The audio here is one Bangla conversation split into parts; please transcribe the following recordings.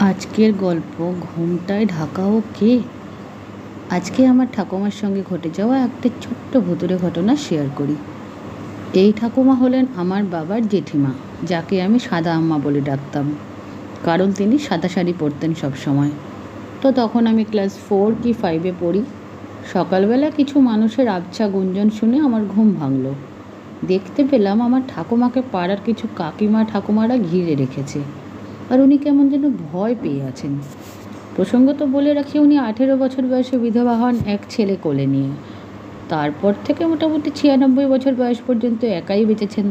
আজকের গল্প ঘুমটায় ঢাকাও কে। আজকে আমার ঠাকুমার সঙ্গে ঘটে যাওয়া একটা ছোট্ট ভুতুড়ে ঘটনা শেয়ার করি। এই ঠাকুমা হলেন আমার বাবার জেঠিমা, যাকে আমি সাদা আম্মা বলে ডাকতাম, কারণ তিনি সাদা শাড়ি পরতেন সবসময়। তো তখন আমি ক্লাস 4 কি 5-এ পড়ি। সকালবেলা কিছু মানুষের আবছা গুঞ্জন শুনে আমার ঘুম ভাঙল। দেখতে পেলাম আমার ঠাকুমাকে পাড়ার কিছু কাকিমা ঠাকুমারা ঘিরে রেখেছে, আর উনি কেমন যেন ভয় পেয়ে আছেন। প্রসঙ্গত বলে রাখি, উনি 18 বছর বয়সে বিধবা হন এক ছেলে কোলে নিয়ে। তারপর থেকে মোটামুটি 96 বছর বয়স পর্যন্ত একাই বেঁচেছেন।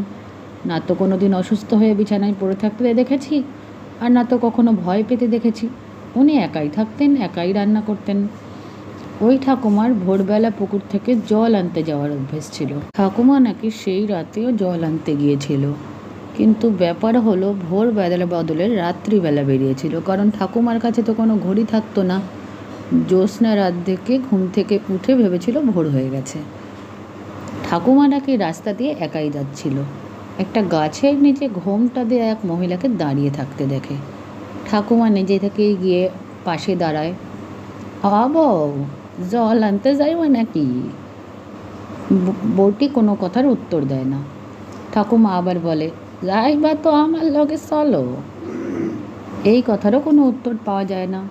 না তো কোনো দিন অসুস্থ হয়ে বিছানায় পড়ে থাকতে দেখেছি, আর না তো কখনো ভয় পেতে দেখেছি। উনি একাই থাকতেন, একাই রান্না করতেন। ওই ঠাকুমার ভোরবেলা পুকুর থেকে জল আনতে যাওয়ার অভ্যেস ছিল। ঠাকুমা নাকি সেই রাতেও জল আনতে গিয়েছিল, কিন্তু ব্যাপার হলো ভোরবেলা বদলে রাত্রিবেলা বেরিয়েছিল, কারণ ঠাকুমার কাছে তো কোনো ঘড়ি থাকতো না। জ্যোৎস্না রাত দেখে ঘুম থেকে উঠে ভেবেছিল ভোর হয়ে গেছে। ঠাকুমা নাকি রাস্তা দিয়ে একাই যাচ্ছিল। একটা গাছের নিচে ঘোমটা দিয়ে এক মহিলাকে দাঁড়িয়ে থাকতে দেখে। ঠাকুমা নিজে থেকেই গিয়ে পাশে দাঁড়ায়। বউ, জল আনতে যাইবা নাকি? বউটি কোনো কথার উত্তর দেয় না। ঠাকুমা আবার বলে, যাইবা তো আমার লগে চলো। এই কথারও কোনো উত্তর পাওয়া যায় না।